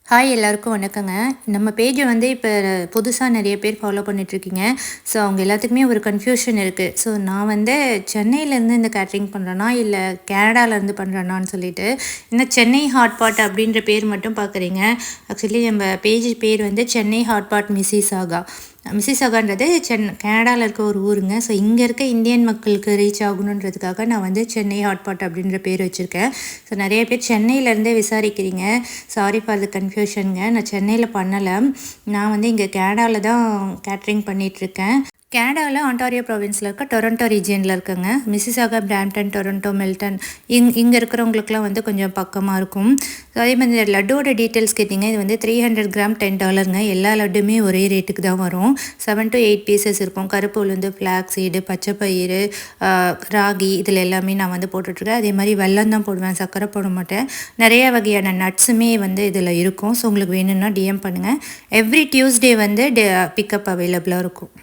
Hi எல்லாருக்கும் வணக்கங்க. நம்ம பேஜ வந்து இப்ப புதுசா நெறைய பேர் ஃபாலோ பண்ணிட்டுருக்கீங்க. ஸோ அவங்க எல்லாத்துக்குமே ஒரு கன்ஃப்யூஷன் இருக்கு. ஸோ நான் வந்து சென்னையிலேருந்து இந்த கேட்டரிங் பண்றேனா, இல்ல கனடாலேருந்து பண்றேனான்னு சொல்லிட்டு. இந்த சென்னை ஹாட் பாட் அப்படின்ற பேர் மட்டும் பார்க்குறீங்க. ஆக்சுவலி நம்ம பேஜ் பேர் வந்து சென்னை ஹாட் பாட் மிஸ்ஸிசாகா. மிஸ்ஸிசாகான்றது கனடால இருக்க ஒரு ஊருங்க. ஸோ இங்க இருக்க இந்தியன் மக்களுக்கு ரீச் ஆகணுன்றதுக்காக நான் வந்து சென்னை ஹாட் பாட் அப்படின்ற பேர் வச்சிருக்கேன். ஸோ நெறைய பேர் சென்னையிலேருந்தே விசாரிக்கிறீங்க. Sorry for the கன்ஃப்யூஷனுங்க. நான் சென்னையில பண்ணல. நான் வந்து இங்க கனடால தான் கேட்டரிங் பண்ணிட்டுருக்கேன். கனடால ஆன்டாரியோ ப்ராவின்ஸில இருக்க டொரண்டோ ரீஜியன்ல இருக்குங்க. மிசிசாகா, பிராம்ப்டன், டொரண்டோ, மெல்டன் இங்க இருக்கிறவங்களுக்குலாம் வந்து கொஞ்சம் பக்கமா இருக்கும். அதே மாதிரி இந்த லட்டோட டீட்டெயில்ஸ் கேட்டிங்க. இது வந்து 300 கிராம் $10ங்க. எல்லா லட்டுமே ஒரே ரேட்டுக்கு தான் வரும். 7 to 8 பீசஸ் இருக்கும். கருப்பு உளுந்து, ஃப்ளாக்ஸ் சீடு, பச்சை பயிறு, ராகி இதில் எல்லாமே நான் வந்து போட்டுட்ருக்கேன். அதே மாதிரி வெல்லம் தான் போடுவேன், சர்க்கரை போட மாட்டேன். நிறைய வகையான நட்ஸுமே வந்து இதில் இருக்கும். ஸோ உங்களுக்கு வேணும்னா டிஎம் பண்ணுங்கள். எவ்ரி டியூஸ்டே வந்து பிக்கப் அவைலபிளாக இருக்கும்.